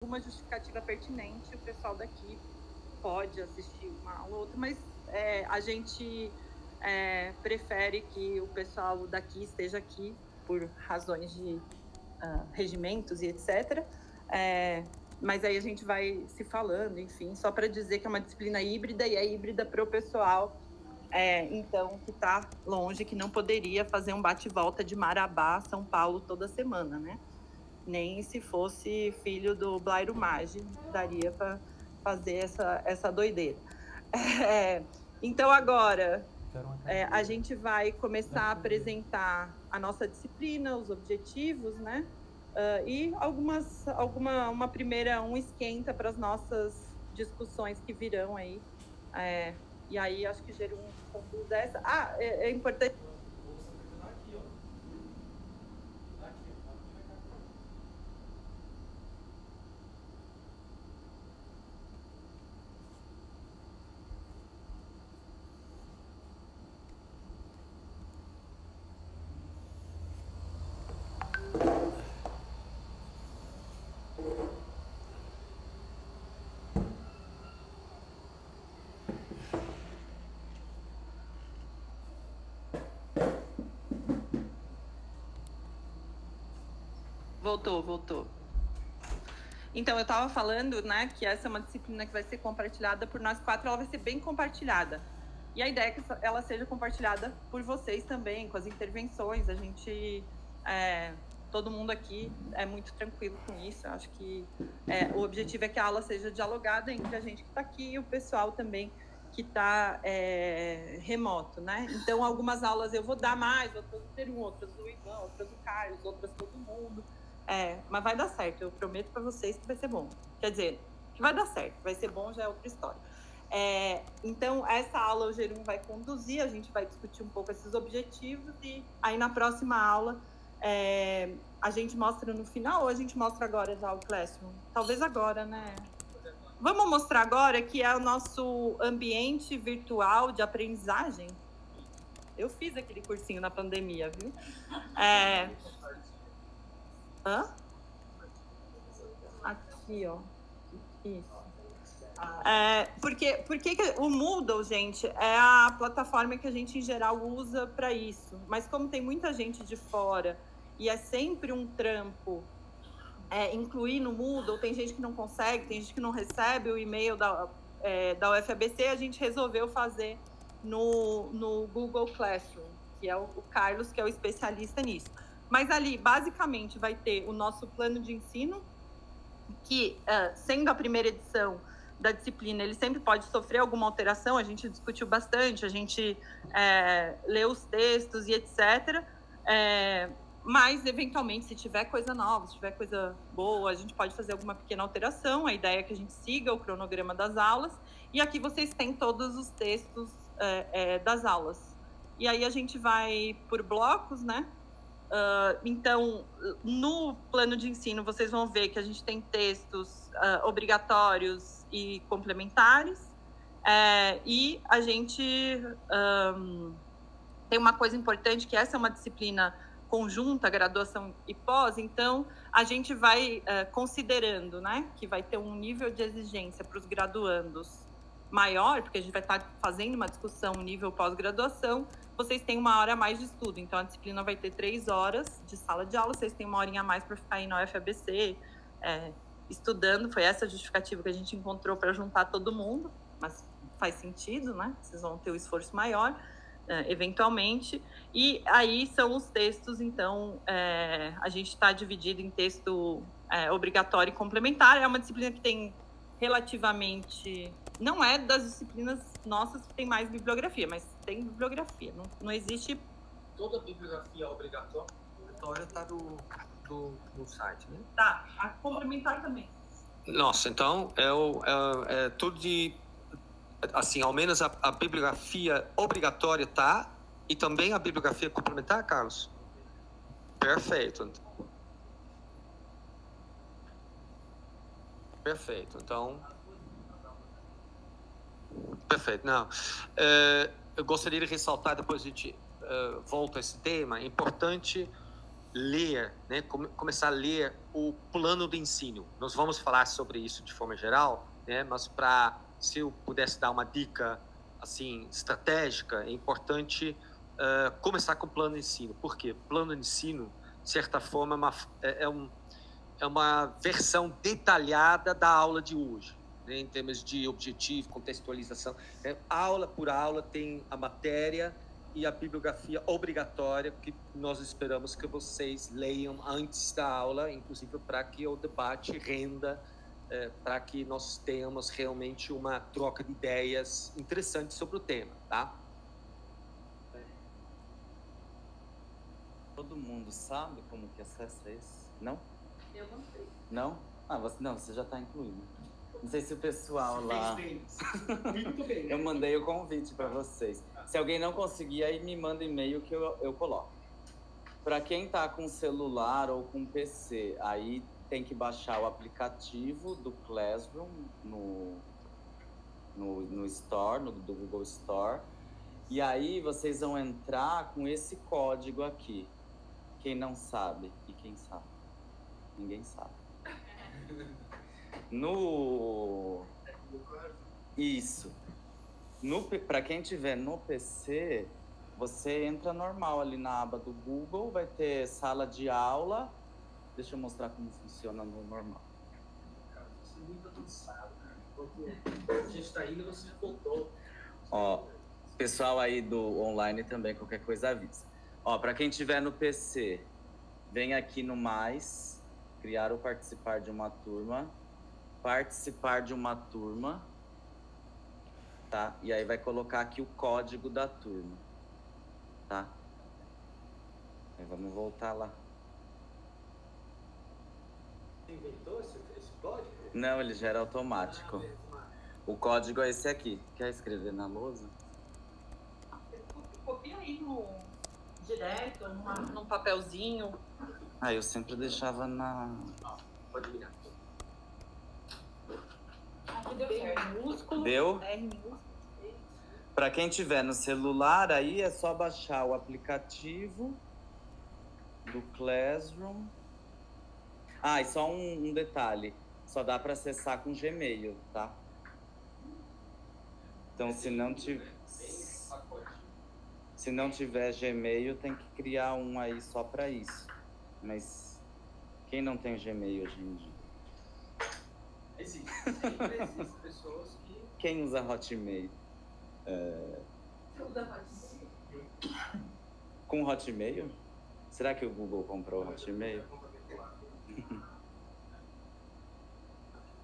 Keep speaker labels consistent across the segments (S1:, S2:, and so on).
S1: alguma justificativa pertinente, o pessoal daqui pode assistir uma aula ou outra, mas a gente prefere que o pessoal daqui esteja aqui por razões de regimentos e etc. Mas aí a gente vai se falando, enfim, só para dizer que é uma disciplina híbrida e é híbrida para o pessoal, então, que está longe, que não poderia fazer um bate-volta de Marabá, São Paulo, toda semana, né? Nem se fosse filho do Blairo Maggi daria para fazer essa doideira. Então, agora, a gente vai começar a apresentar a nossa disciplina, os objetivos, né? E uma primeira, esquenta para as nossas discussões que virão aí. E aí, acho que Gerum conduz essa. É importante. Voltou. Então, eu estava falando, né, que essa é uma disciplina que vai ser compartilhada por nós 4, ela vai ser bem compartilhada. E a ideia é que ela seja compartilhada por vocês também, com as intervenções. A gente, todo mundo aqui é muito tranquilo com isso. Eu acho que o objetivo é que a aula seja dialogada entre a gente que está aqui e o pessoal também que está remoto, né? Então, algumas aulas eu vou dar mais, outras do Peru, outras do Ivan, outras do Carlos, outras todo mundo. Mas vai dar certo, eu prometo para vocês que vai ser bom. Quer dizer, que vai dar certo, vai ser bom já é outra história. Então, essa aula o Gerum vai conduzir, a gente vai discutir um pouco esses objetivos e aí na próxima aula a gente mostra no final ou a gente mostra agora já o Classroom? Talvez agora, né? Vamos mostrar agora que é o nosso ambiente virtual de aprendizagem. Eu fiz aquele cursinho na pandemia, viu? Aqui, ó. Isso. Porque o Moodle, gente, é a plataforma que a gente, em geral, usa para isso. Mas como tem muita gente de fora e é sempre um trampo incluir no Moodle, tem gente que não consegue, tem gente que não recebe o e-mail da UFABC, a gente resolveu fazer no Google Classroom, que é o Carlos, que é o especialista nisso. Mas ali, basicamente, vai ter o nosso plano de ensino, que, sendo a primeira edição da disciplina, ele sempre pode sofrer alguma alteração, a gente discutiu bastante, a gente leu os textos e etc. Mas, eventualmente, se tiver coisa nova, se tiver coisa boa, a gente pode fazer alguma pequena alteração. A ideia é que a gente siga o cronograma das aulas. E aqui vocês têm todos os textos das aulas. E aí a gente vai por blocos, né? Então, no plano de ensino, vocês vão ver que a gente tem textos obrigatórios e complementares. E a gente tem uma coisa importante, que essa é uma disciplina conjunta, graduação e pós, então a gente vai considerando, né, que vai ter um nível de exigência para os graduandos maior, porque a gente vai estar fazendo uma discussão nível pós-graduação, vocês têm 1 hora a mais de estudo, então a disciplina vai ter 3 horas de sala de aula, vocês têm 1 horinha a mais para ficar aí na UFABC estudando, foi essa a justificativa que a gente encontrou para juntar todo mundo, mas faz sentido, né, vocês vão ter o esforço maior, eventualmente, e aí são os textos, então a gente está dividido em texto obrigatório e complementar, é uma disciplina que tem relativamente, não é das disciplinas nossas que tem mais bibliografia, mas tem bibliografia, não existe...
S2: Toda a bibliografia obrigatória está no site, né?
S1: Tá, a complementar também.
S2: Nossa, então é tudo de... Assim, ao menos a bibliografia obrigatória tá, e também a bibliografia complementar, Carlos? Perfeito. Perfeito, então... Perfeito, não. Eu gostaria de ressaltar, depois a gente volta a esse tema, é importante ler, né, começar a ler o plano de ensino. Nós vamos falar sobre isso de forma geral, né, mas se eu pudesse dar uma dica assim estratégica, é importante começar com o plano de ensino. Por quê? Plano de ensino, de certa forma, é uma versão detalhada da aula de hoje, né, em termos de objetivo, contextualização. Aula por aula tem a matéria e a bibliografia obrigatória que nós esperamos que vocês leiam antes da aula, inclusive para que o debate renda, para que nós tenhamos realmente uma troca de ideias interessante sobre o tema, tá?
S3: Todo mundo sabe como que acessa isso? Não?
S1: Eu não sei.
S3: Não? Você já está incluído. Não sei se o pessoal lá...
S2: Muito bem.
S3: Eu mandei o convite para vocês. Se alguém não conseguir, aí me manda e-mail que eu coloco. Para quem está com celular ou com PC, aí tem que baixar o aplicativo do Classroom no Store, do Google Store. E aí vocês vão entrar com esse código aqui. Quem não sabe e quem sabe? Ninguém sabe. Isso. Para quem tiver no PC, você entra normal ali na aba do Google, vai ter sala de aula. Deixa eu mostrar como funciona no normal.
S4: Cara, você é muito avançado, cara. Enquanto a gente está indo, você já voltou.
S3: Ó, pessoal aí do online também, qualquer coisa avisa. Ó, para quem tiver no PC, vem aqui no mais, criar ou participar de uma turma. Participar de uma turma, tá? E aí vai colocar aqui o código da turma, tá? Aí vamos voltar lá.
S4: Você inventou esse código?
S3: Não, ele gera automático. O código é esse aqui. Quer escrever na lousa?
S1: Copia aí no direto, num papelzinho.
S3: Ah, eu sempre deixava na...
S2: Pode virar.
S1: Aqui deu certo. Minúsculo.
S3: Deu?
S1: R minúsculo.
S3: Para quem tiver no celular, aí é só baixar o aplicativo do Classroom. Ah, e só um detalhe. Só dá para acessar com Gmail, tá? Então, se não tiver Gmail, tem que criar um aí só para isso. Mas quem não tem Gmail hoje em dia?
S4: Existe. Sempre existem pessoas que...
S3: Quem usa Hotmail?
S1: Você usa Hotmail?
S3: Com Hotmail? Será que o Google comprou o Hotmail?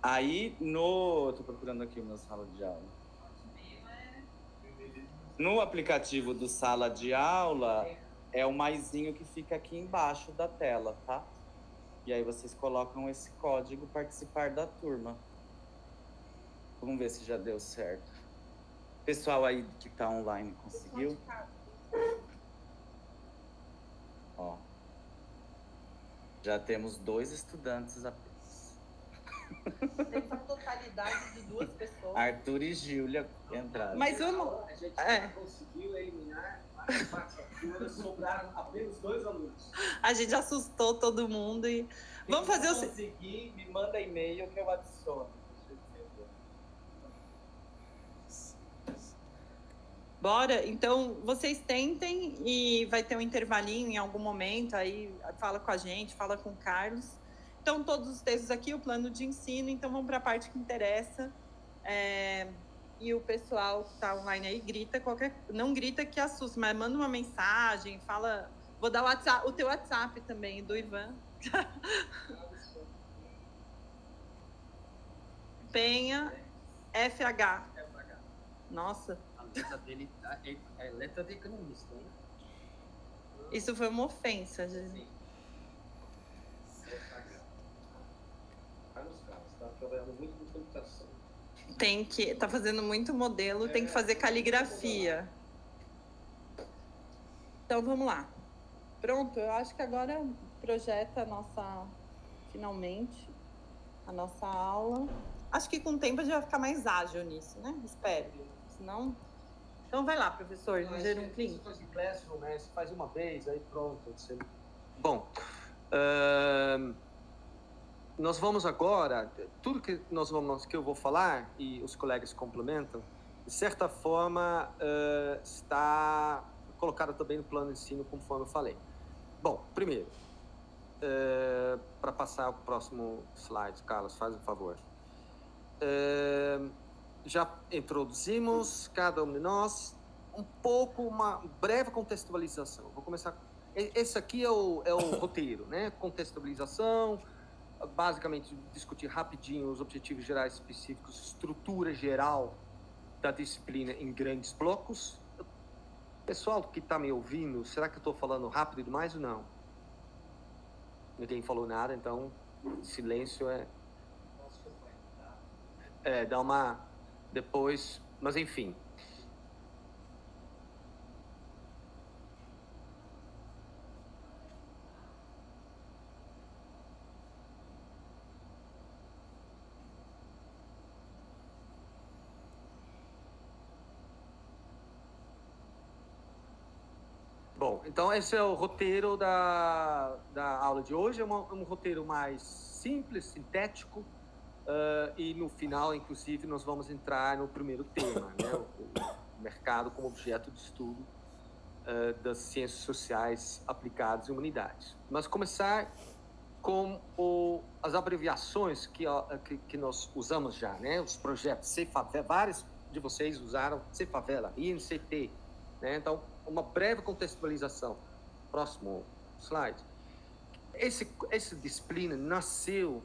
S3: Aí tô procurando aqui o meu sala de aula. No aplicativo do sala de aula, é o maisinho que fica aqui embaixo da tela, tá? E aí vocês colocam esse código participar da turma. Vamos ver se já deu certo. Pessoal aí que tá online, conseguiu? Ó. Já temos 2 estudantes apenas.
S1: Tem uma totalidade de 2 pessoas.
S3: Arthur e Júlia entraram.
S1: Mas eu não...
S4: A gente conseguiu eliminar as partituras, sobraram apenas 2 alunos.
S1: A gente assustou todo mundo e... Vamos fazer o...
S3: conseguir, me manda e-mail que eu adiciono.
S1: Bora? Então, vocês tentem e vai ter um intervalinho em algum momento, aí fala com a gente, fala com o Carlos. Então, todos os textos aqui, o plano de ensino, então vamos para a parte que interessa. E o pessoal que está online aí grita não grita que assusta, mas manda uma mensagem, fala... Vou dar o teu WhatsApp também, do Ivan. Penha, FH. Nossa.
S4: A letra dele é letra de economista, hein?
S1: Isso foi uma ofensa, gente.
S4: Carlos, tá trabalhando muito com computação.
S1: Tá fazendo muito modelo, tem que fazer caligrafia. Então, vamos lá. Pronto, eu acho que agora projeta finalmente, a nossa aula. Acho que com o tempo a gente vai ficar mais ágil nisso, né? Espero. Senão... Então vai lá, professor, gera um clínico.
S4: Você faz em Classroom, né? Você faz uma vez, aí pronto. Você
S2: Bom, nós vamos agora, tudo que eu vou falar, e os colegas complementam, de certa forma, está colocado também no plano de ensino, conforme eu falei. Bom, primeiro, para passar o próximo slide, Carlos, faz um favor. Já introduzimos, cada um de nós, uma breve contextualização. Vou começar. Esse aqui é o roteiro, né? Contextualização, basicamente discutir rapidinho os objetivos gerais específicos, estrutura geral da disciplina em grandes blocos. Pessoal que está me ouvindo, será que eu estou falando rápido demais ou não? Ninguém falou nada, então silêncio dá uma depois, mas enfim. Bom, então esse é o roteiro da aula de hoje. É um roteiro mais simples, sintético, e no final, inclusive, nós vamos entrar no primeiro tema, né? O mercado como objeto de estudo das ciências sociais aplicadas em humanidades. Mas começar com as abreviações que nós usamos já, né? Os projetos Cefavela, vários de vocês usaram Cefavela, INCT, né? Então, uma breve contextualização. Próximo slide. Essa disciplina nasceu,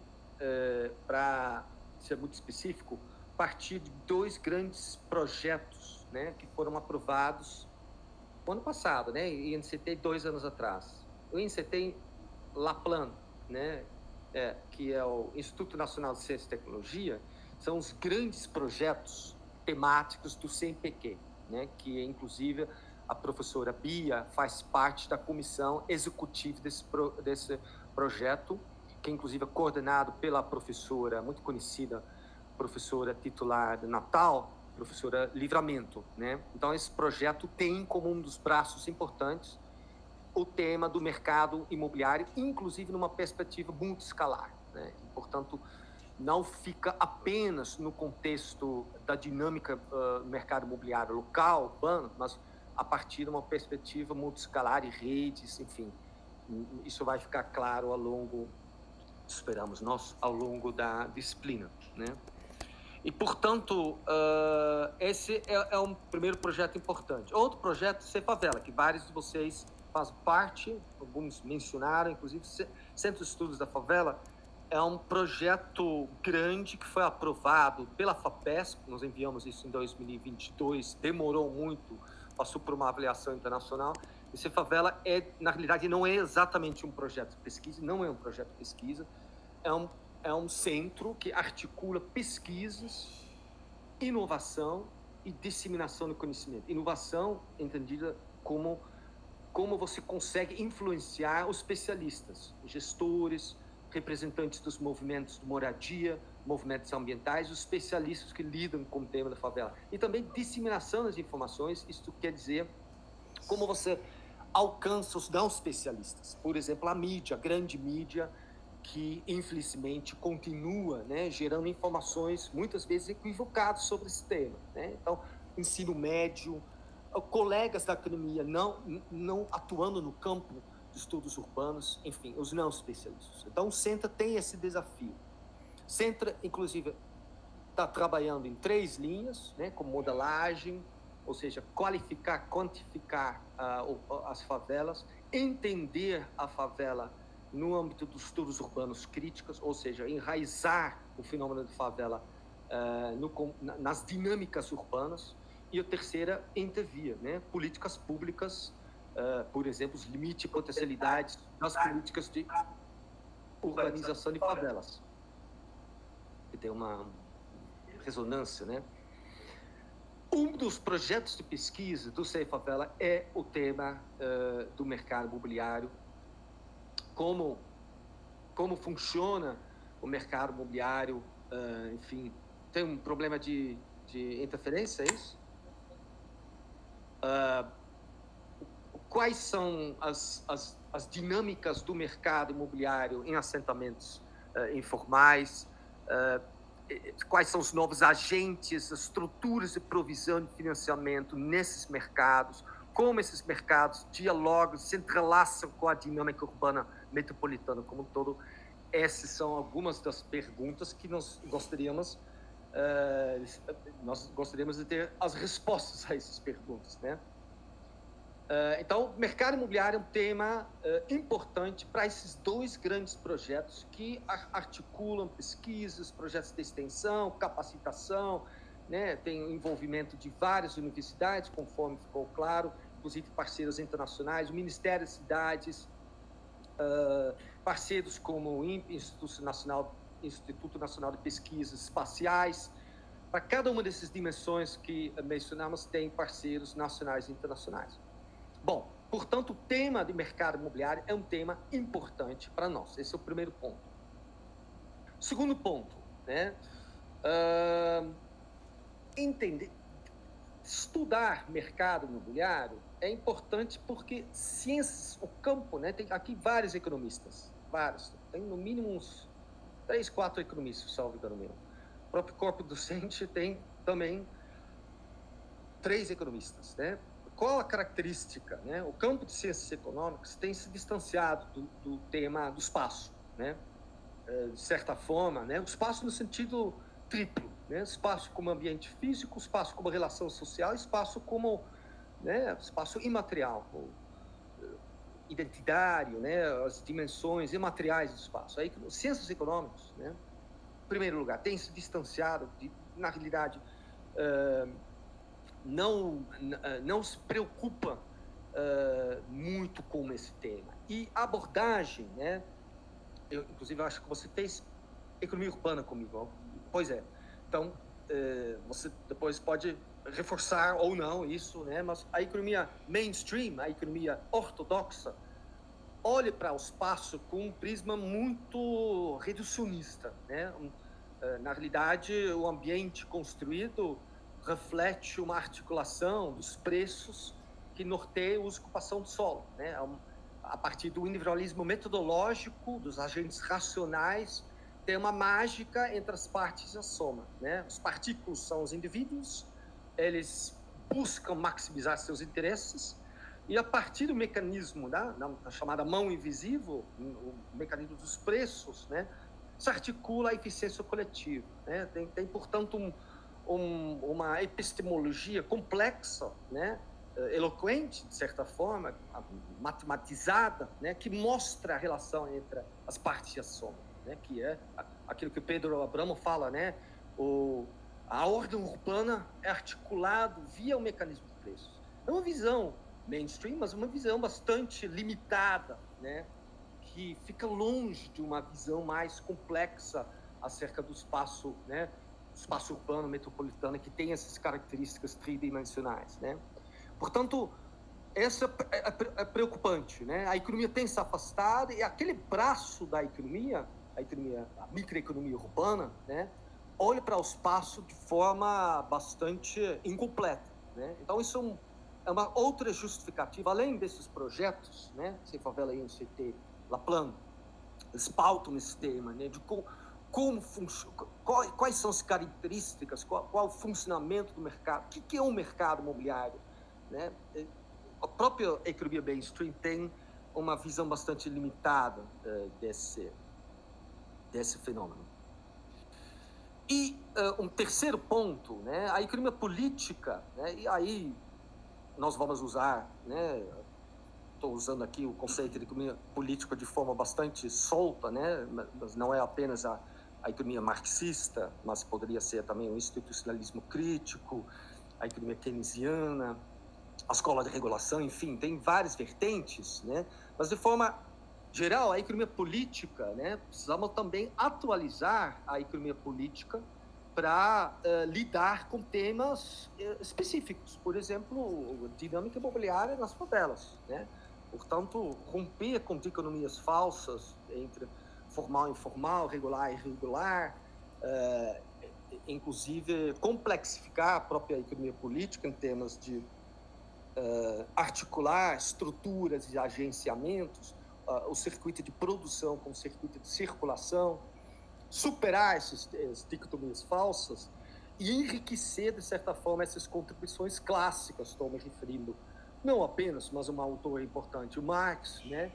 S2: para ser muito específico, a partir de 2 grandes projetos, né, que foram aprovados no ano passado, né, e INCT 2 anos atrás. O INCT LAPLAN, né, que é o Instituto Nacional de Ciência e Tecnologia, são os grandes projetos temáticos do CNPq, né, que inclusive a professora Bia faz parte da comissão executiva desse projeto, que inclusive é coordenado pela professora muito conhecida, professora titular de Natal, professora Livramento, né? Então esse projeto tem como um dos braços importantes o tema do mercado imobiliário, inclusive numa perspectiva multiscalar, né? E, portanto, não fica apenas no contexto da dinâmica do mercado imobiliário local, urbano, mas a partir de uma perspectiva multiscalar e redes, enfim. Isso vai ficar claro ao longo, esperamos nós, ao longo da disciplina, né? E, portanto, esse é um primeiro projeto importante. Outro projeto, Cefavela, que vários de vocês fazem parte, alguns mencionaram, inclusive Centro de Estudos da Favela, é um projeto grande que foi aprovado pela FAPESP, nós enviamos isso em 2022, demorou muito, passou por uma avaliação internacional. E Cefavela na realidade, não é exatamente um projeto de pesquisa, não é um projeto de pesquisa, é um centro que articula pesquisas, inovação e disseminação do conhecimento. Inovação entendida como você consegue influenciar os especialistas, gestores, representantes dos movimentos de moradia, movimentos ambientais, os especialistas que lidam com o tema da favela. E também disseminação das informações, isso quer dizer como você alcança os não especialistas. Por exemplo, a mídia, a grande mídia, que infelizmente continua, né, gerando informações muitas vezes equivocadas sobre esse tema, né? Então, ensino médio, colegas da academia não atuando no campo de estudos urbanos, enfim, os não especialistas. Então, o Centra tem esse desafio. O Centra, inclusive, está trabalhando em 3 linhas, né, como modelagem, ou seja, qualificar, quantificar as favelas, entender a favela no âmbito dos estudos urbanos críticos, ou seja, enraizar o fenômeno de favela nas dinâmicas urbanas. E a terceira, intervir, né, políticas públicas, por exemplo, os limites e potencialidades das políticas de urbanização de favelas, que tem uma ressonância, né? Um dos projetos de pesquisa do Cefavela é o tema do mercado imobiliário, como funciona o mercado imobiliário, enfim, tem um problema de interferência, é isso? Quais são as as dinâmicas do mercado imobiliário em assentamentos informais, quais são os novos agentes, as estruturas de provisão de financiamento nesses mercados, como esses mercados dialogam, se entrelaçam com a dinâmica urbana metropolitana como um todo. Essas são algumas das perguntas que nós gostaríamos de ter as respostas a essas perguntas, né? Então, mercado imobiliário é um tema importante para esses dois grandes projetos que articulam pesquisas, projetos de extensão, capacitação, né? Tem o envolvimento de várias universidades, conforme ficou claro, inclusive parceiros internacionais, o Ministério das Cidades, parceiros como o INPE, Instituto Nacional de Pesquisas Espaciais. Para cada uma dessas dimensões que mencionamos, tem parceiros nacionais e internacionais. Bom, portanto, o tema de mercado imobiliário é um tema importante para nós. Esse é o primeiro ponto. Segundo ponto, né? Estudar mercado imobiliário é importante porque ciências, o campo, né? Tem aqui vários economistas, tem no mínimo uns 3, 4 economistas, salvo engano meu. O próprio corpo docente tem também 3 economistas, né? Qual a característica, né? O campo de ciências econômicas tem se distanciado do tema do espaço, né? De certa forma, né? O espaço no sentido triplo, né? Espaço como ambiente físico, espaço como relação social, espaço como, né? Espaço imaterial, identitário, né? As dimensões imateriais do espaço. Aí, ciências econômicas, né? Em primeiro lugar, tem se distanciado na realidade, não se preocupa muito com esse tema. E a abordagem, né? Eu, inclusive, acho que você fez economia urbana comigo. Pois é. Então, você depois pode reforçar ou não isso, né? Mas a economia mainstream, a economia ortodoxa, olha para o espaço com um prisma muito reducionista, né? Na realidade, o ambiente construído reflete uma articulação dos preços que norteia a ocupação do solo, né? A partir do individualismo metodológico, dos agentes racionais, tem uma mágica entre as partes e a soma, né? Os partículos são os indivíduos, eles buscam maximizar seus interesses, e a partir do mecanismo da chamada mão invisível, o mecanismo dos preços, né? Se articula a eficiência coletiva, né? Tem portanto, uma epistemologia complexa, né? Eloquente, de certa forma, matematizada, né? Que mostra a relação entre as partes e a soma, né? Que é aquilo que o Pedro Abramo fala, né? A ordem urbana é articulada via o mecanismo de preços. É uma visão mainstream, mas uma visão bastante limitada, né? Que fica longe de uma visão mais complexa acerca do espaço, né? Espaço urbano metropolitano, que tem essas características tridimensionais, né? Portanto, essa é preocupante, né? A economia tem se afastado e aquele braço da economia, a microeconomia urbana, né? Olha para o espaço de forma bastante incompleta, né? Então, isso é uma outra justificativa, além desses projetos, né? Sem Favela e NCT, Laplan, eles pautam esse tema, né? De quais são as características, qual o funcionamento do mercado, o que é um mercado imobiliário, né? A própria economia mainstream tem uma visão bastante limitada desse fenômeno. E um terceiro ponto, né? A economia política, né? E aí nós vamos usar, né? Estou usando aqui o conceito de economia política de forma bastante solta, né? Mas não é apenas a economia marxista, mas poderia ser também o institucionalismo crítico, a economia keynesiana, a escola de regulação, enfim, tem várias vertentes, né? Mas de forma geral, a economia política, né? Precisamos também atualizar a economia política para lidar com temas específicos, por exemplo, dinâmica imobiliária nas favelas, né? Portanto, romper com economias falsas entre formal e informal, regular e irregular, inclusive complexificar a própria economia política em termos de articular estruturas e agenciamentos
S5: o circuito de produção com o circuito de circulação, superar essas dicotomias falsas e enriquecer, de certa forma, essas contribuições clássicas, estou me referindo não apenas, mas um autor importante, o Marx, né?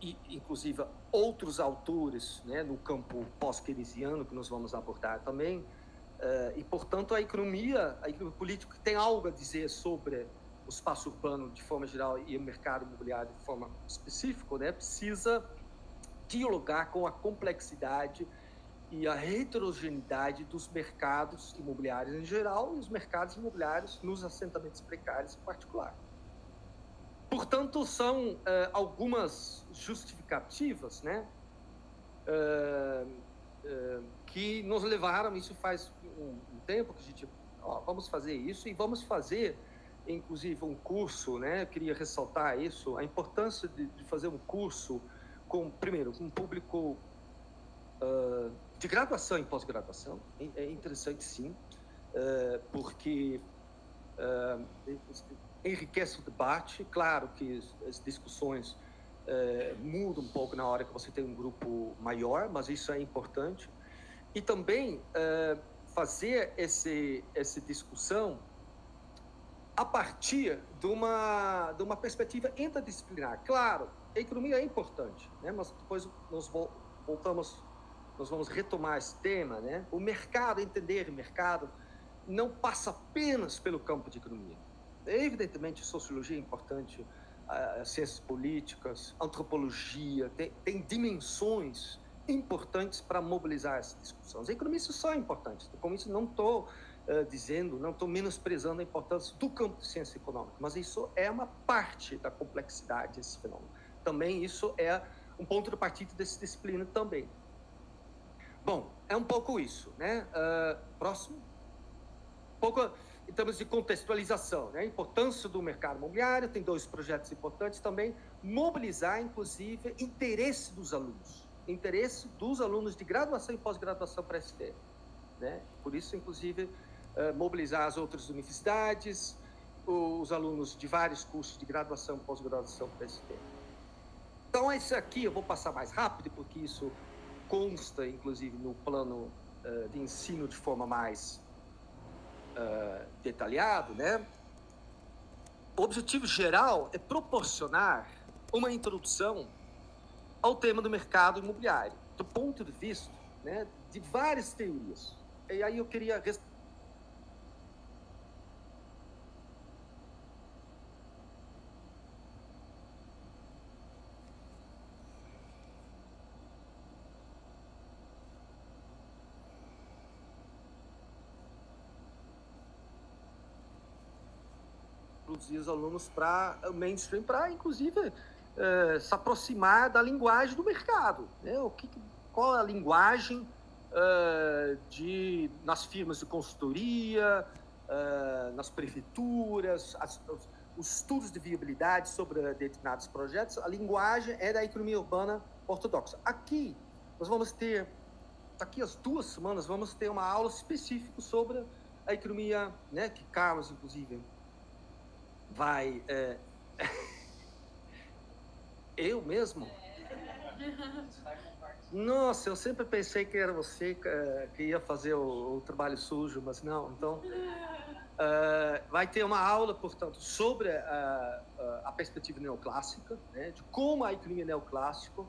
S5: E, inclusive, outros autores, né, no campo pós-keynesiano, que nós vamos abordar também. E, portanto, a economia política tem algo a dizer sobre o espaço urbano de forma geral e o mercado imobiliário de forma específica, né, precisa dialogar com a complexidade e a heterogeneidade dos mercados imobiliários em geral e os mercados imobiliários nos assentamentos precários em particular. Portanto, são algumas justificativas, né, que nos levaram, isso faz um tempo que a gente, vamos fazer isso e vamos fazer, inclusive, um curso, né, eu queria ressaltar isso, a importância de fazer um curso primeiro, com um público de graduação e pós-graduação. É interessante, sim, porque enriquece o debate. Claro que as discussões mudam um pouco na hora que você tem um grupo maior, mas isso é importante. E também fazer essa discussão a partir de uma perspectiva interdisciplinar. Claro, a economia é importante, né? Mas depois nós vamos retomar esse tema, né? O mercado, entender o mercado, não passa apenas pelo campo de economia. Evidentemente, sociologia é importante, ciências políticas, antropologia, tem dimensões importantes para mobilizar essas discussões. A economia, isso só é importante. Com isso, não estou não estou menosprezando a importância do campo de ciência econômica, mas isso é uma parte da complexidade desse fenômeno. Também isso é um ponto de partida dessa disciplina também. Bom, é um pouco isso, né? Próximo. Um pouco em termos de contextualização, né? A importância do mercado imobiliário, tem 2 projetos importantes também, mobilizar, inclusive, interesse dos alunos de graduação e pós-graduação para esse tema, né? Por isso, inclusive, mobilizar as outras universidades, os alunos de vários cursos de graduação e pós-graduação para esse tema. Então, esse aqui eu vou passar mais rápido, porque isso consta, inclusive, no plano de ensino de forma mais detalhado, né? O objetivo geral é proporcionar uma introdução ao tema do mercado imobiliário, do ponto de vista, né, de várias teorias. E aí eu queria introduzir os alunos para o mainstream, para, inclusive, se aproximar da linguagem do mercado, né? Qual é a linguagem nas firmas de consultoria, nas prefeituras, os estudos de viabilidade sobre determinados projetos. A linguagem é da economia urbana ortodoxa. Aqui, nós vamos ter, daqui as 2 semanas, vamos ter uma aula específica sobre a economia, né, que Carlos, inclusive, vai... Eu mesmo? Nossa, eu sempre pensei que era você que ia fazer o trabalho sujo, mas não. Então, vai ter uma aula, portanto, sobre a perspectiva neoclássica, né, de como a economia neoclássica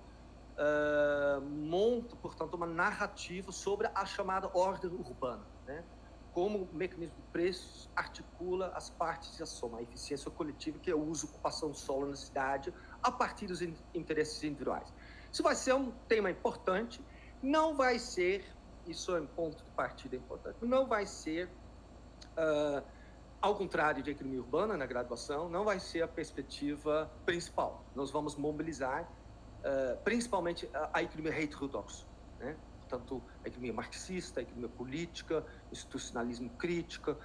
S5: monta, portanto, uma narrativa sobre a chamada ordem urbana, né? Como o mecanismo de preços articula as partes da soma, a eficiência coletiva, que é o uso e ocupação do solo na cidade, a partir dos interesses individuais. Isso vai ser um tema importante, não vai ser, isso é um ponto de partida importante, não vai ser, ao contrário de economia urbana na graduação, não vai ser a perspectiva principal. Nós vamos mobilizar, principalmente, a economia heterodoxa, né? Portanto, a economia marxista, a economia política, institucionalismo crítico,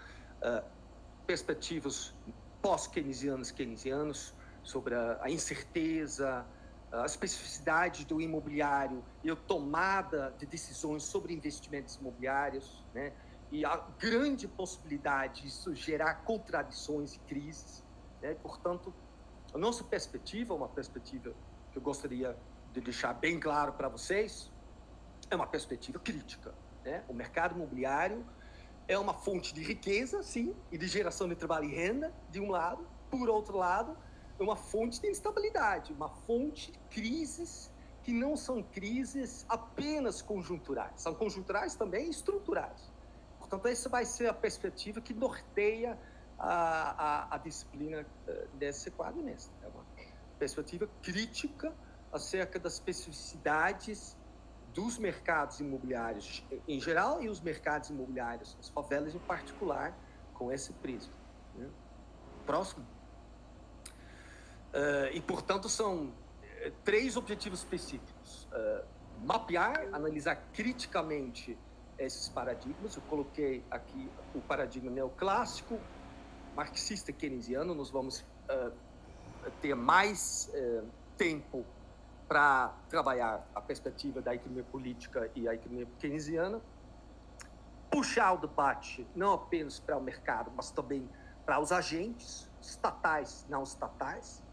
S5: perspectivas pós-keynesianos sobre a incerteza, a especificidade do imobiliário e a tomada de decisões sobre investimentos imobiliários, né? E a grande possibilidade de isso gerar contradições e crises, né? Portanto, a nossa perspectiva é uma perspectiva que eu gostaria de deixar bem claro para vocês, é uma perspectiva crítica, né? O mercado imobiliário é uma fonte de riqueza, sim, e de geração de trabalho e renda, de um lado. Por outro lado, é uma fonte de instabilidade, uma fonte de crises que não são crises apenas conjunturais, são conjunturais também estruturais. Portanto, essa vai ser a perspectiva que norteia a disciplina desse quadrimestre. É uma perspectiva crítica acerca das especificidades dos mercados imobiliários em geral e os mercados imobiliários, as favelas em particular, com esse prisma, né? Próximo. E, portanto, são 3 objetivos específicos. Mapear, analisar criticamente esses paradigmas. Eu coloquei aqui o paradigma neoclássico, marxista e keynesiano. Nós vamos ter mais tempo para trabalhar a perspectiva da economia política e a economia keynesiana. Puxar o debate não apenas para o mercado, mas também para os agentes estatais, não estatais.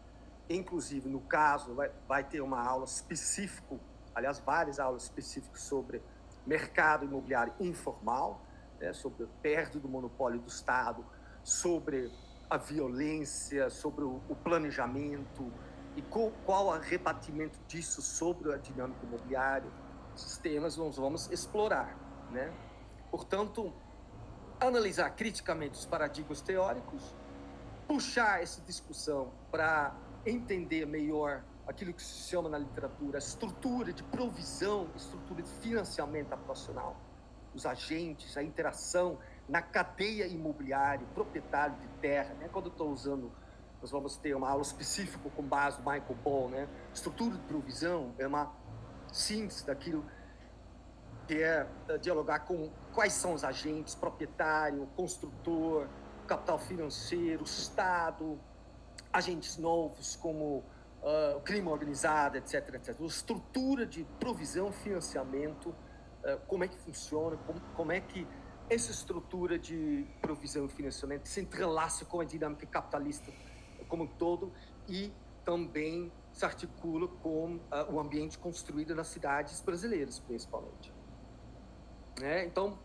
S5: Inclusive, no caso, vai ter uma aula específica, aliás, várias aulas específicas sobre mercado imobiliário informal, né, sobre a perda do monopólio do Estado, sobre a violência, sobre o planejamento e qual o rebatimento disso sobre a dinâmica imobiliária. Esses temas nós vamos explorar, né? Portanto, analisar criticamente os paradigmas teóricos, puxar essa discussão para entender melhor aquilo que se chama na literatura a estrutura de provisão, estrutura de financiamento habitacional, os agentes, a interação na cadeia imobiliária, proprietário de terra, né? Quando eu estou usando, nós vamos ter uma aula específica com base do Michael Ball, né? Estrutura de provisão é uma síntese daquilo que é dialogar com quais são os agentes, proprietário, construtor, capital financeiro, Estado, agentes novos como o crime organizado, etc, etc. A estrutura de provisão, financiamento, como é que funciona, como é que essa estrutura de provisão e financiamento se entrelaça com a dinâmica capitalista como um todo e também se articula com o ambiente construído nas cidades brasileiras, principalmente. Então,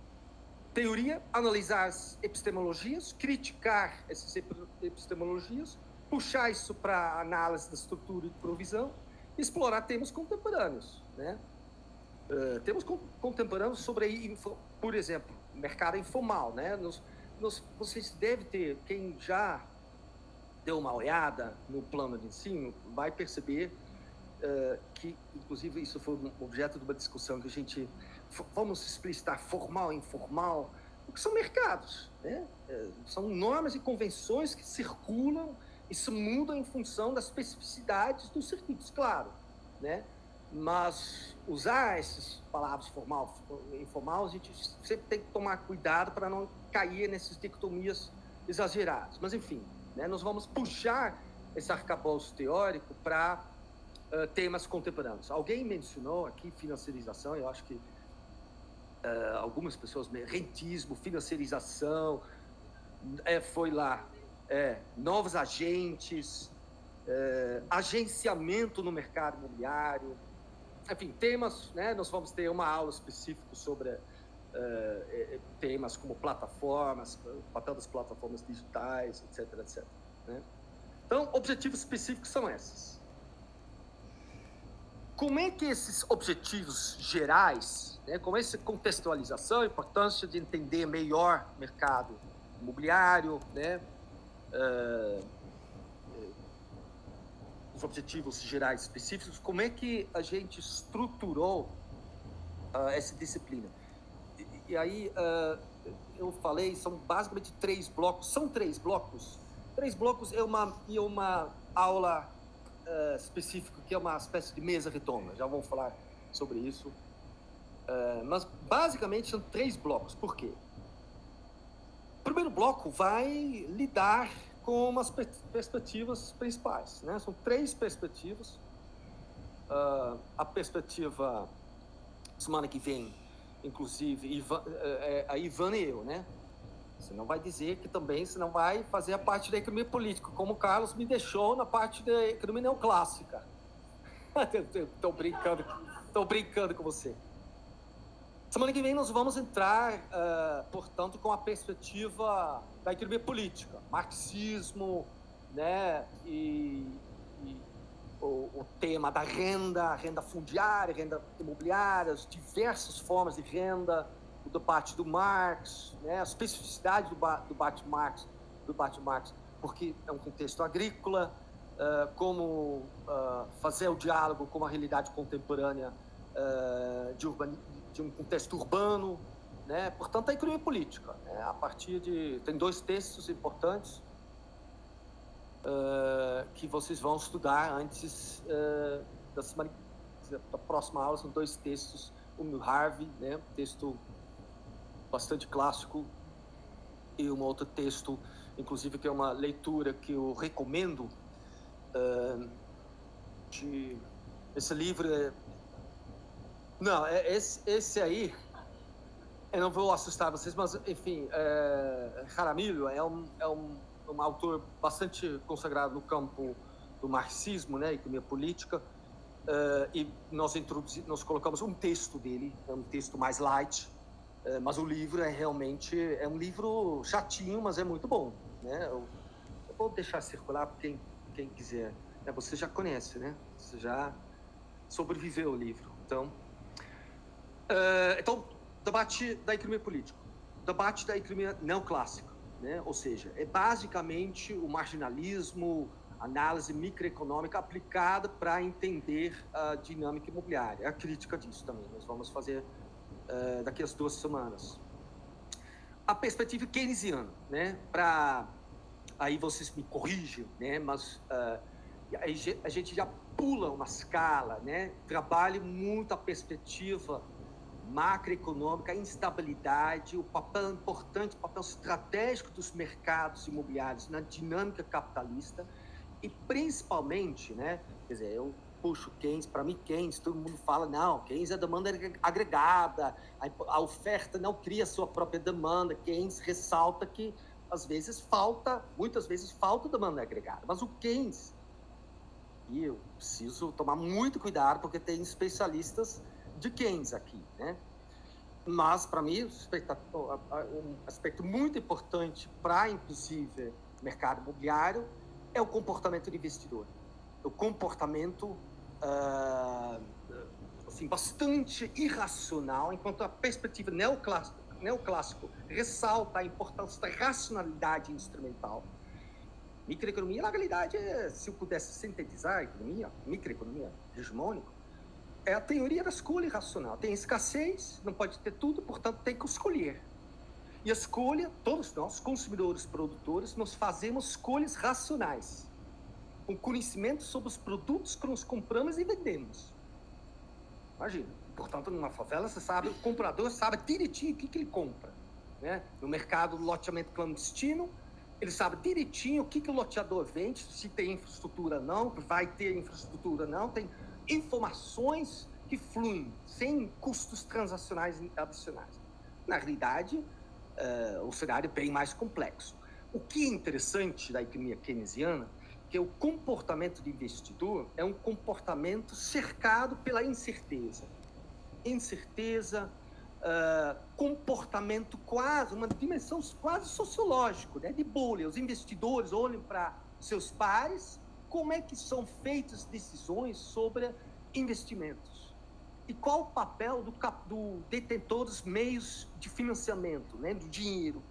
S5: teoria, analisar as epistemologias, criticar essas epistemologias, puxar isso para a análise da estrutura de provisão, explorar temas contemporâneos, né? Temas contemporâneos sobre, por exemplo, mercado informal, né? Vocês devem ter, quem já deu uma olhada no plano de ensino, vai perceber que, inclusive, isso foi um objeto de uma discussão que a gente, vamos explicitar formal e informal, o que são mercados, né? São normas e convenções que circulam e se mudam em função das especificidades dos circuitos, claro, né? Mas usar essas palavras formal e informal, a gente sempre tem que tomar cuidado para não cair nessas dicotomias exageradas. Mas, enfim, né, nós vamos puxar esse arcabouço teórico para temas contemporâneos. Alguém mencionou aqui financiarização, eu acho que algumas pessoas, rentismo, financiarização, foi lá, novos agentes, agenciamento no mercado imobiliário, enfim, temas, né? Nós vamos ter uma aula específica sobre temas como plataformas, o papel das plataformas digitais, etc, etc, né? Então, objetivos específicos são esses. Como é que esses objetivos gerais, né, como essa contextualização, a importância de entender melhor o mercado imobiliário, né, os objetivos gerais específicos, como é que a gente estruturou essa disciplina? E aí, eu falei, são basicamente 3 blocos. São 3 blocos? 3 blocos é uma aula específica, que é uma espécie de mesa redonda. Já vamos falar sobre isso. Mas, basicamente, são 3 blocos. Por quê? O primeiro bloco vai lidar com as perspectivas principais, né? São 3 perspectivas. A perspectiva, semana que vem, inclusive, a Ivana e eu, né? Você não vai dizer que também você não vai fazer a parte da economia política, como o Carlos me deixou na parte da economia neoclássica. Estou brincando com você. Semana que vem nós vamos entrar, portanto, com a perspectiva da economia política, marxismo, né, e o tema da renda fundiária, renda imobiliária, as diversas formas de renda, o debate do Marx, né, a especificidade do debate Marx, porque é um contexto agrícola, como fazer o diálogo com a realidade contemporânea de um contexto urbano, né? Portanto, a economia política, né? A partir de... Tem 2 textos importantes que vocês vão estudar antes da próxima aula. São 2 textos, um do Harvey, né? Um texto bastante clássico, e um outro texto, inclusive, que é uma leitura que eu recomendo. Esse livro esse aí, eu não vou assustar vocês, mas enfim, Jaramillo é um autor bastante consagrado no campo do marxismo, né, economia política, e nós colocamos um texto dele, é um texto mais light, mas o livro realmente um livro chatinho, mas é muito bom, né? Eu vou deixar circular para quem quiser. Você já conhece, né? Você já sobreviveu ao livro. Então, debate da economia política, debate da economia neoclássica, né? Ou seja, é basicamente o marginalismo, análise microeconômica aplicada para entender a dinâmica imobiliária. É a crítica disso também. Nós vamos fazer daqui a 2 semanas. A perspectiva keynesiana, né? Aí vocês me corrigem, né? Mas a gente já pula uma escala, né? Trabalha muito a perspectiva macroeconômica, a instabilidade, o papel importante, o papel estratégico dos mercados imobiliários na dinâmica capitalista e principalmente, né? Quer dizer, eu puxo Keynes, para mim Keynes, todo mundo fala, não, Keynes é demanda agregada, a oferta não cria sua própria demanda. Keynes ressalta que muitas vezes falta demanda agregada, mas o Keynes, e eu preciso tomar muito cuidado porque tem especialistas de Keynes aqui, né? Mas para mim um aspecto muito importante para inclusive o mercado imobiliário é o comportamento do investidor, o comportamento assim, bastante irracional, enquanto a perspectiva neoclássico ressalta a importância da racionalidade instrumental. Microeconomia, na realidade, se eu pudesse sintetizar a economia, microeconomia hegemônica, é a teoria da escolha irracional. Tem escassez, não pode ter tudo, portanto tem que escolher. E a escolha, todos nós, consumidores, produtores, nós fazemos escolhas racionais, com conhecimento sobre os produtos que nós compramos e vendemos. Imagina, portanto, numa favela, você sabe, o comprador sabe direitinho o que ele compra, né? No mercado do loteamento clandestino, ele sabe direitinho o que o loteador vende, se tem infraestrutura ou não, vai ter infraestrutura ou não, tem informações que fluem sem custos transacionais adicionais. Na realidade, o cenário é bem mais complexo. O que é interessante da economia keynesiana é que o comportamento do investidor é um comportamento cercado pela incerteza. Incerteza, comportamento quase, uma dimensão quase sociológica, né? De bolha. Os investidores olham para seus pares, como é que são feitas decisões sobre investimentos e qual o papel do detentor dos meios de financiamento, né? Do dinheiro.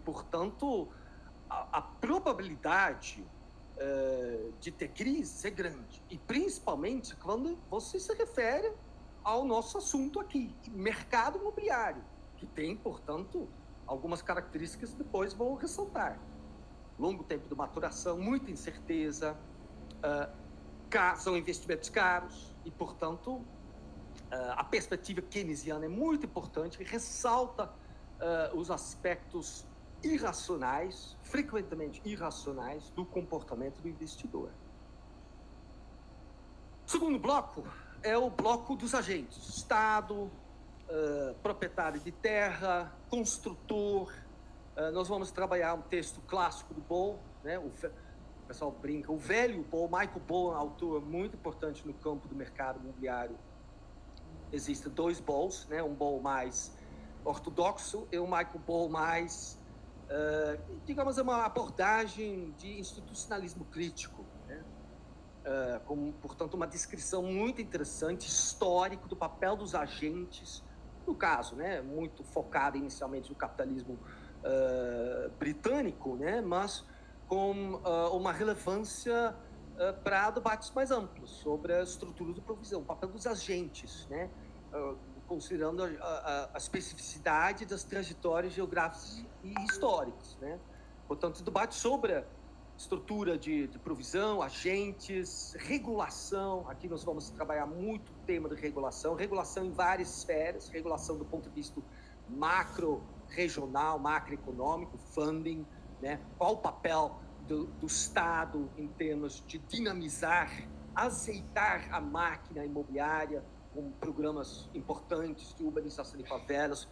S5: Portanto, a probabilidade de ter crise é grande, e principalmente quando você se refere ao nosso assunto aqui, mercado imobiliário, que tem, portanto, algumas características que depois vou ressaltar. Longo tempo de maturação, muita incerteza, são investimentos caros, e, portanto, a perspectiva keynesiana é muito importante, ressalta os aspectos irracionais, frequentemente irracionais, do comportamento do investidor. Segundo bloco é o bloco dos agentes: Estado, proprietário de terra, construtor. Nós vamos trabalhar um texto clássico do Boll, né? pessoal brinca, o velho Bohl, Michael Bohl, um autor muito importante no campo do mercado imobiliário. Existem dois Bohls, né? Um Bohl mais ortodoxo e um Michael Bohl mais, digamos, uma abordagem de institucionalismo crítico, né? Como, portanto, uma descrição muito interessante, histórico, do papel dos agentes, no caso, né? Muito focada inicialmente no capitalismo britânico, né? Mas com uma relevância para debates mais amplos sobre a estrutura de provisão, o papel dos agentes, né? Considerando a especificidade das trajetórias geográficas e históricas, né? Portanto, debate sobre a estrutura de provisão, agentes, regulação. Aqui nós vamos trabalhar muito o tema de regulação em várias esferas, regulação do ponto de vista macro, regional, macroeconômico, funding, né? Qual o papel do Estado em termos de dinamizar, azeitar a máquina imobiliária com programas importantes de urbanização de favelas,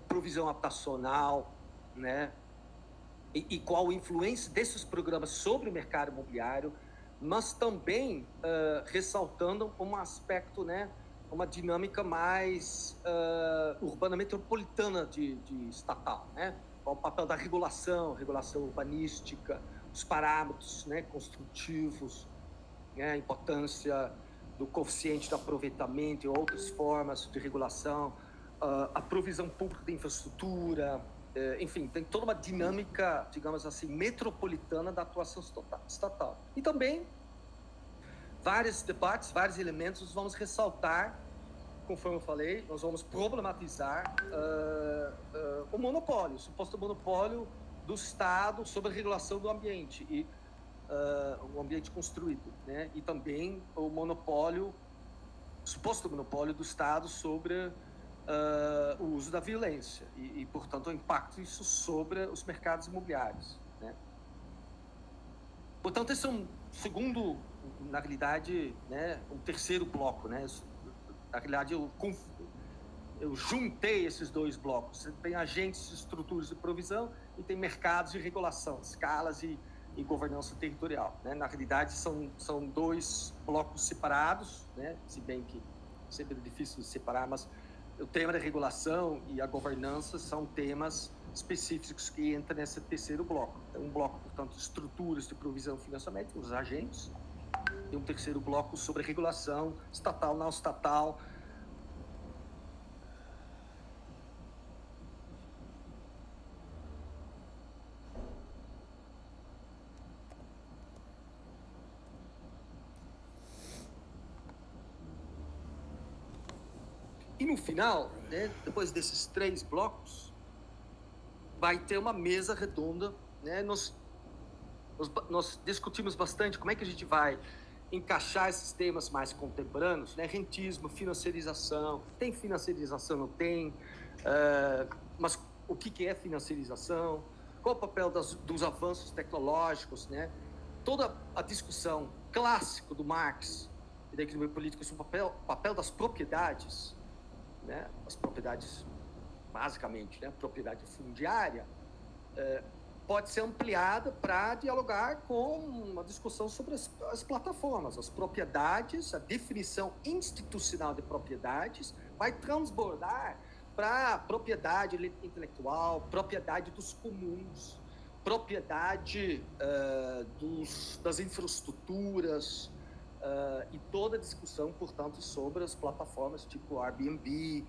S5: provisão habitacional, né? E qual a influência desses programas sobre o mercado imobiliário, mas também ressaltando um aspecto, né? Uma dinâmica mais urbana metropolitana de estatal, né? Qual o papel da regulação urbanística, os parâmetros, né, construtivos, né, a importância do coeficiente de aproveitamento e outras formas de regulação, a provisão pública de infraestrutura, enfim, tem toda uma dinâmica, digamos assim, metropolitana da atuação estatal. E também vários debates, vários elementos, nós vamos ressaltar, conforme eu falei, nós vamos problematizar o monopólio, o suposto monopólio do Estado sobre a regulação do ambiente e o ambiente construído, né? E também o suposto monopólio do Estado sobre o uso da violência e, portanto, o impacto disso sobre os mercados imobiliários, né? Portanto, esse é um segundo, na realidade, né, um terceiro bloco, né? Na realidade, eu juntei esses dois blocos. Você tem agentes, estruturas de provisão e tem mercados de regulação, escalas e governança territorial, né? Na realidade, são dois blocos separados, né? Se bem que sempre é difícil de separar, mas o tema da regulação e a governança são temas específicos que entram nesse terceiro bloco. Então, um bloco, portanto, estruturas de provisão e financiamento, os agentes, e um terceiro bloco sobre regulação estatal, não estatal. E no final, né, depois desses três blocos, vai ter uma mesa redonda, né? Nós discutimos bastante como é que a gente vai encaixar esses temas mais contemporâneos, né? Rentismo, financiarização. Tem financiarização? Não tem? Mas o que é financiarização? Qual o papel dos avanços tecnológicos, né? Toda a discussão clássica do Marx e da economia política sobre o papel das propriedades, né? As propriedades, basicamente, né? Propriedade fundiária, pode ser ampliada para dialogar com uma discussão sobre as plataformas, as propriedades, a definição institucional de propriedades vai transbordar para propriedade intelectual, propriedade dos comuns, propriedade das infraestruturas, e toda a discussão, portanto, sobre as plataformas tipo Airbnb,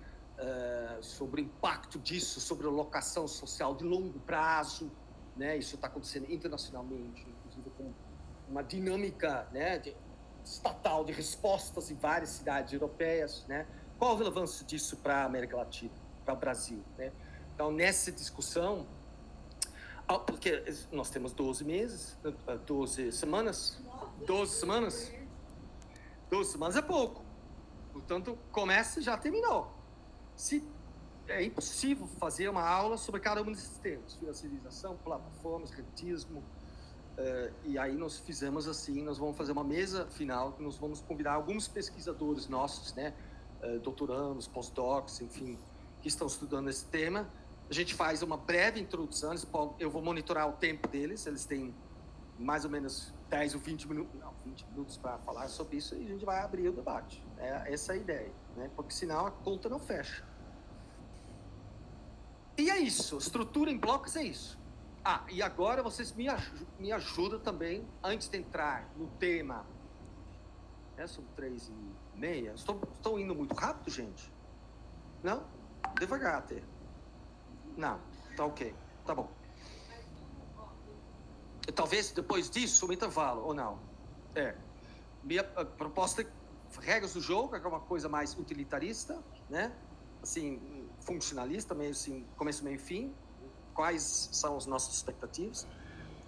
S5: sobre o impacto disso, sobre a locação social de longo prazo, né? Isso está acontecendo internacionalmente, inclusive com uma dinâmica, né, estatal de respostas em várias cidades europeias, né? Qual a relevância disso para a América Latina, para o Brasil, né? Então, nessa discussão, porque nós temos 12 meses, 12 semanas, 12 semanas é pouco, portanto, começa e já terminou. É impossível fazer uma aula sobre cada um desses temas, financiarização, plataformas, rentismo, e aí nós fizemos assim, nós vamos fazer uma mesa final, nós vamos convidar alguns pesquisadores nossos, né, doutorandos, postdocs, enfim, que estão estudando esse tema. A gente faz uma breve introdução, eu vou monitorar o tempo deles, eles têm mais ou menos 10 ou 20 minutos, não, 20 minutos para falar sobre isso e a gente vai abrir o debate. É essa a ideia, né? Porque senão a conta não fecha. E é isso, estrutura em blocos é isso. E agora vocês me ajudam também, antes de entrar no tema. São 3h30. Estou indo muito rápido, gente? Não? Devagar até. Não, tá ok, tá bom. Talvez depois disso, um intervalo, ou não? Minha proposta, regras do jogo, é uma coisa mais utilitarista, né? Assim, funcionalista, meio assim, começo, meio e fim. Quais são as nossas expectativas?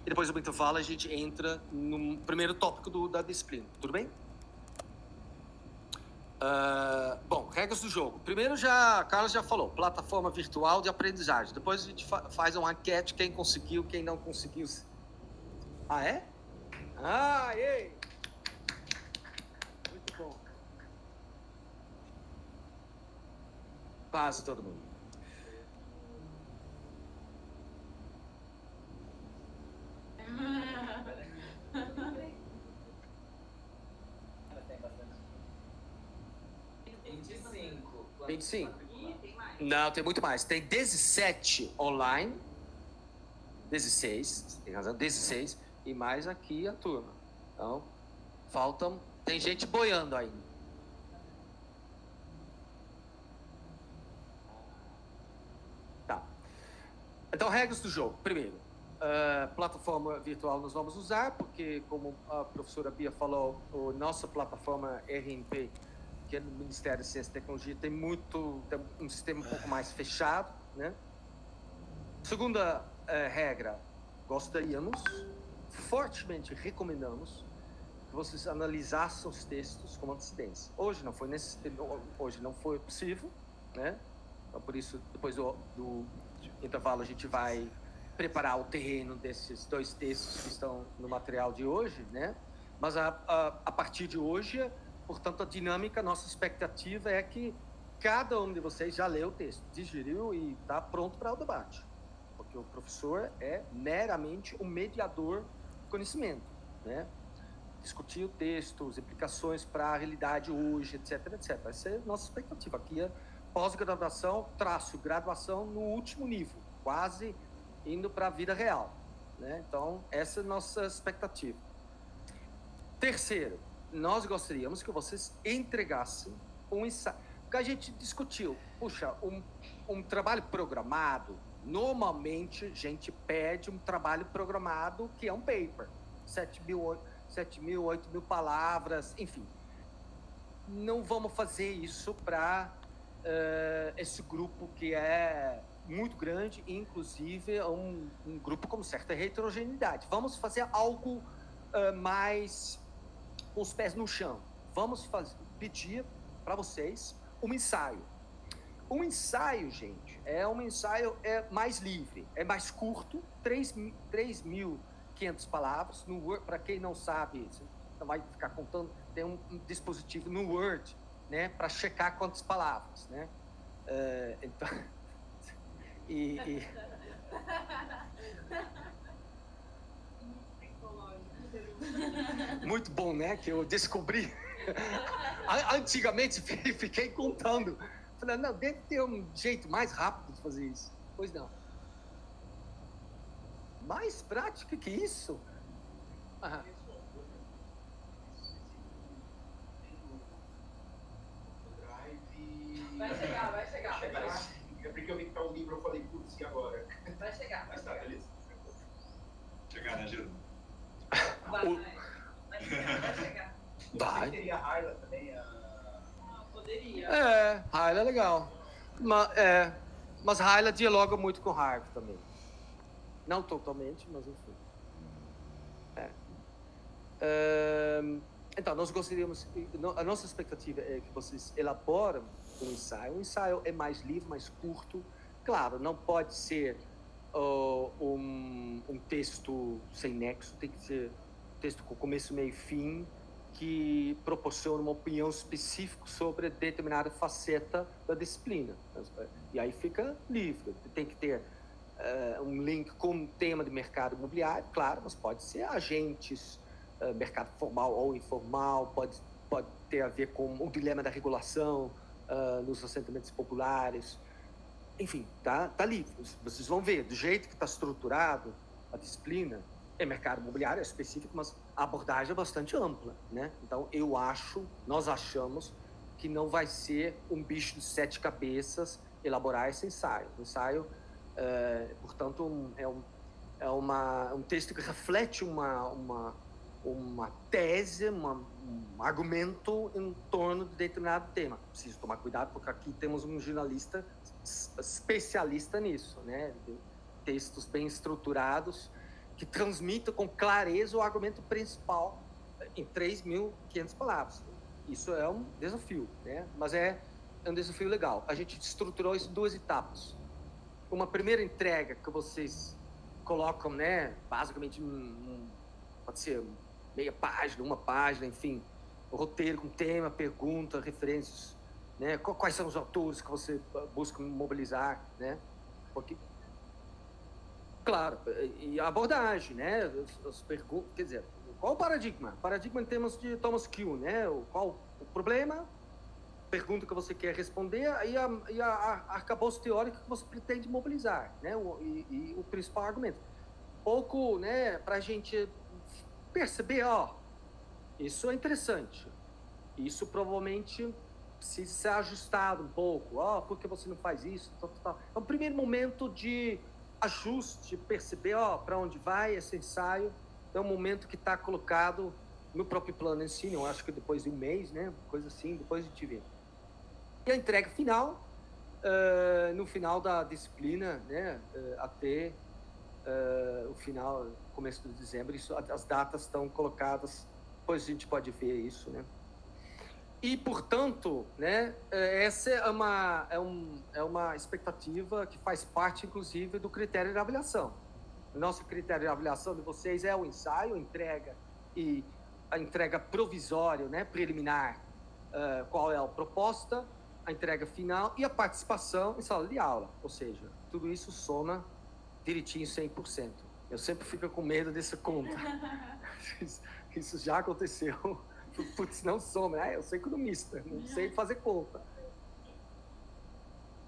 S5: E depois do intervalo a gente entra no primeiro tópico da disciplina. Tudo bem? Bom, regras do jogo. Primeiro, a Carla já falou, plataforma virtual de aprendizagem. Depois a gente faz uma enquete, quem conseguiu, quem não conseguiu. É? Ei! Muito bom. Quase todo mundo. Não, tem muito mais. Tem 17 online, 16, tem razão, 16, e mais aqui a turma. Então, tem gente boiando ainda. Tá. Então, regras do jogo. Primeiro, plataforma virtual nós vamos usar, porque, como a professora Bia falou, a nossa plataforma RNP, que é no Ministério da Ciência e Tecnologia, tem um sistema um pouco mais fechado, né? Segunda regra, fortemente recomendamos que vocês analisassem os textos com antecedência. Hoje não foi possível, né? Então, por isso, depois do intervalo, a gente vai preparar o terreno desses 2 textos que estão no material de hoje, né? Mas a partir de hoje, portanto, a dinâmica, nossa expectativa é que cada um de vocês já leu o texto, digeriu e está pronto para o debate. Porque o professor é meramente um mediador de conhecimento, né? Discutir o texto, as implicações para a realidade hoje, etc, etc. Essa é a nossa expectativa. Aqui é pós-graduação, graduação no último nível, quase indo para a vida real, né? Então, essa é a nossa expectativa. Terceiro, nós gostaríamos que vocês entregassem um ensaio. Porque a gente discutiu, um trabalho programado, normalmente a gente pede um trabalho programado que é um paper, 7.000, 8.000 palavras, enfim. Não vamos fazer isso para esse grupo que é muito grande, inclusive um grupo com certa heterogeneidade. Vamos fazer algo mais com os pés no chão. Vamos pedir para vocês um ensaio. Um ensaio, gente, é mais livre, é mais curto, 3.500 palavras. No Word, para quem não sabe, você não vai ficar contando, tem um dispositivo no Word, né, para checar quantas palavras, né? Então, muito bom, né? Que eu descobri. Antigamente fiquei contando. Falei, não, deve ter um jeito mais rápido de fazer isso. Pois não. Mais prática que isso? Aham.
S4: Vai chegar. É porque eu vi que tá o livro, eu falei, putz, e agora?
S6: Vai chegar.
S4: Mas tá, beleza. Chegar, né, Gil?
S6: Vai chegar.
S4: Vai. Teria a Ayla também?
S6: Poderia.
S5: Ayla é legal. Mas Ayla dialoga muito com Harvard também. Não totalmente, mas enfim. Então, nós gostaríamos... A nossa expectativa é que vocês elaborem um ensaio. O ensaio é mais livre, mais curto. Claro, não pode ser um texto sem nexo, tem que ser um texto com começo, meio e fim, que proporciona uma opinião específica sobre determinada faceta da disciplina. E aí fica livre. Tem que ter um link com um tema de mercado imobiliário, claro, mas pode ser agentes, mercado formal ou informal, pode ter a ver com o dilema da regulação nos assentamentos populares. Enfim, tá livre. Vocês vão ver, do jeito que está estruturado a disciplina, é mercado imobiliário, é específico, mas a abordagem é bastante ampla, né? Então, nós achamos que não vai ser um bicho de 7 cabeças elaborar esse ensaio. O ensaio, portanto, é um texto que reflete uma tese, um argumento em torno de determinado tema. Preciso tomar cuidado, porque aqui temos um jornalista especialista nisso, né? De textos bem estruturados, que transmita com clareza o argumento principal em 3.500 palavras. Isso é um desafio, né? Mas é um desafio legal. A gente estruturou isso em 2 etapas. Uma primeira entrega que vocês colocam, né? Basicamente, pode ser meia página, 1 página, enfim, o roteiro com tema, pergunta, referências, né? Quais são os autores que você busca mobilizar, né? Porque, claro, e a abordagem, né? As perguntas, quer dizer, qual o paradigma? Paradigma em termos de Thomas Kuhn, né? Qual o problema? Pergunta que você quer responder e a arcabouço teórico que você pretende mobilizar, né? E o principal argumento. Pouco, né? Para a gente perceber, isso é interessante. Isso provavelmente precisa ser ajustado um pouco. Por que você não faz isso? É um primeiro momento de ajuste, perceber, para onde vai esse ensaio. É um momento que está colocado no próprio plano de ensino, eu acho que depois de um mês, né? Coisa assim, depois a gente vê. E a entrega final, no final da disciplina, né? Até o final, começo de dezembro, as datas estão colocadas, depois a gente pode ver isso, né? E, portanto, né, essa é uma expectativa que faz parte, inclusive, do critério de avaliação. O nosso critério de avaliação de vocês é o ensaio, a entrega provisória, né, preliminar, qual é a proposta, a entrega final e a participação em sala de aula. Ou seja, tudo isso soma direitinho 100%. Eu sempre fico com medo dessa conta. Isso já aconteceu. Putz, não soma. Eu sou economista, não sei fazer conta.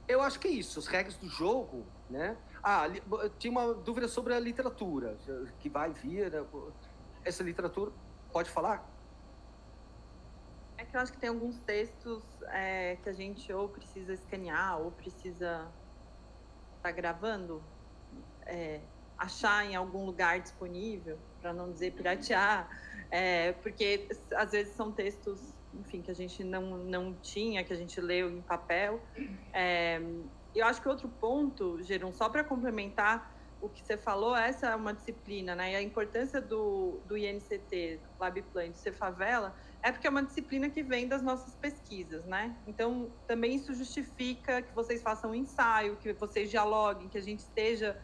S5: Eu acho que é isso. As regras do jogo, né? Tinha uma dúvida sobre a literatura, que vai vir, né? Essa literatura, pode falar?
S1: É que eu acho que tem alguns textos que a gente ou precisa escanear ou precisa estar gravando, achar em algum lugar disponível, para não dizer piratear, porque às vezes são textos, enfim, que a gente não tinha, que a gente leu em papel. Eu acho que outro ponto, Gerum, só para complementar o que você falou, essa é uma disciplina, né? E a importância do INCT, do LabPlan, do Cefavela, é porque é uma disciplina que vem das nossas pesquisas, né? Então, também isso justifica que vocês façam um ensaio, que vocês dialoguem, que a gente esteja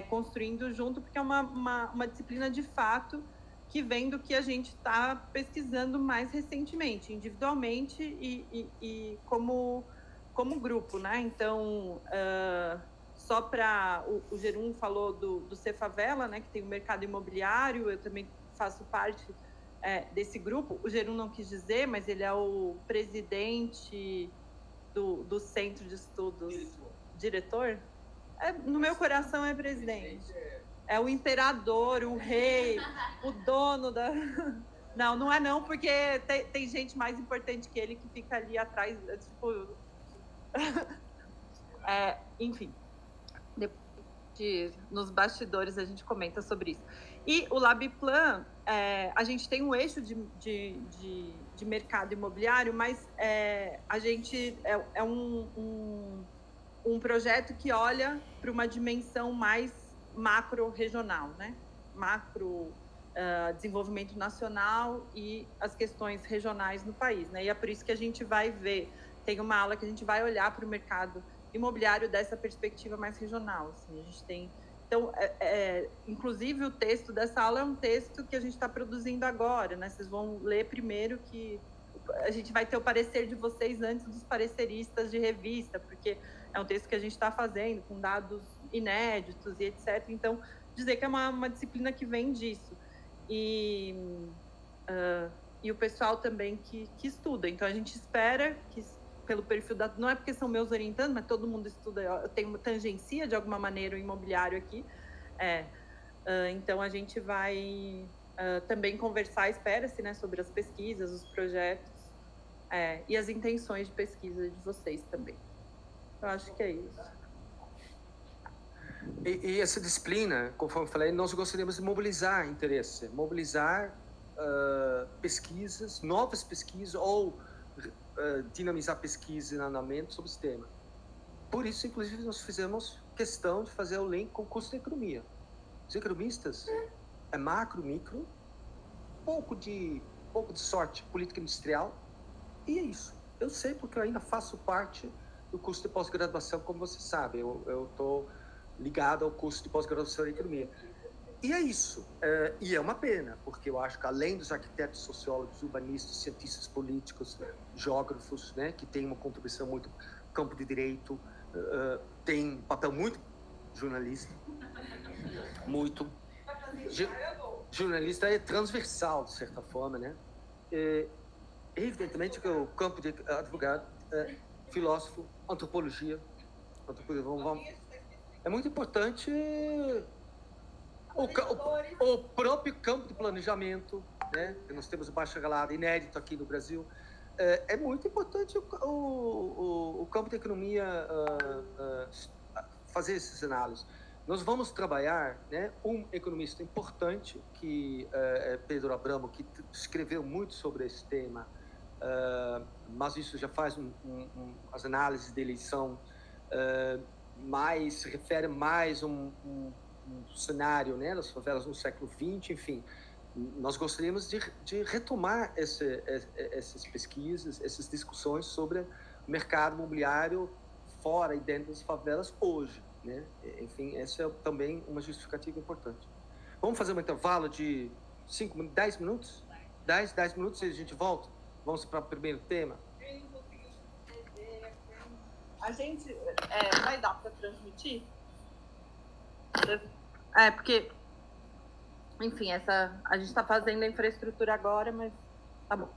S1: construindo junto, porque é uma disciplina de fato que vem do que a gente está pesquisando mais recentemente, individualmente e como grupo, né? Então, só para... O Gerum falou do Cefavela, né? Que tem o mercado imobiliário, eu também faço parte desse grupo. O Gerum não quis dizer, mas ele é o presidente do Centro de Estudos... Diretor? No meu coração é presidente. É o imperador, o rei, o dono da... Não é não, porque tem gente mais importante que ele que fica ali atrás, tipo... enfim, nos bastidores a gente comenta sobre isso. E o LabPlan, a gente tem um eixo de mercado imobiliário, mas a gente é um projeto que olha para uma dimensão mais macro-regional, né? Macro desenvolvimento nacional e as questões regionais no país, né? E é por isso que a gente vai ver, tem uma aula que a gente vai olhar para o mercado imobiliário dessa perspectiva mais regional, assim. A gente tem, então, inclusive o texto dessa aula é um texto que a gente está produzindo agora, né? Vocês vão ler primeiro, que a gente vai ter o parecer de vocês antes dos pareceristas de revista, porque é um texto que a gente está fazendo com dados inéditos e etc. Então, dizer que é uma disciplina que vem disso. E o pessoal também que estuda. Então, a gente espera que, pelo perfil da... Não é porque são meus orientandos, mas todo mundo estuda. Eu tenho tangencia, de alguma maneira, o imobiliário aqui. Então, a gente vai também conversar, espera-se, né, sobre as pesquisas, os projetos e as intenções de pesquisa de vocês também. Eu acho que é isso.
S5: E essa disciplina, conforme eu falei, nós gostaríamos de mobilizar interesse, mobilizar pesquisas, novas pesquisas, ou dinamizar pesquisa e andamento sobre esse tema. Por isso, inclusive, nós fizemos questão de fazer o link com o curso de economia. Os economistas é macro, micro, pouco de sorte política industrial, e é isso. Eu sei porque eu ainda faço parte do curso de pós-graduação, como você sabe. Eu estou ligado ao curso de pós-graduação em economia. E é isso. E é uma pena, porque eu acho que além dos arquitetos, sociólogos, urbanistas, cientistas políticos, geógrafos, né, que têm uma contribuição muito campo de direito, tem um papel muito jornalista, muito. Jornalista é transversal, de certa forma, né? Evidentemente que o campo de advogado, filósofo, antropologia, é muito importante o próprio campo de planejamento, né? Nós temos o bacharelado inédito aqui no Brasil. É muito importante o campo de economia fazer essas análises. Nós vamos trabalhar, né, um economista importante, que é Pedro Abramo, que escreveu muito sobre esse tema, mas isso já faz as análises dele são se refere mais um cenário, né, das favelas no século XX, enfim. Nós gostaríamos de retomar essas pesquisas, essas discussões sobre o mercado imobiliário fora e dentro das favelas hoje, né? Enfim, essa é também uma justificativa importante. Vamos fazer um intervalo de 10 minutos? 10 minutos e a gente volta? Vamos para o primeiro tema?
S1: A gente vai dar para transmitir? Porque, enfim, a gente está fazendo a infraestrutura agora, mas tá bom.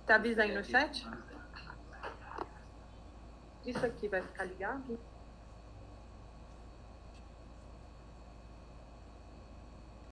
S1: Você avisa aí no chat? Isso aqui vai ficar ligado?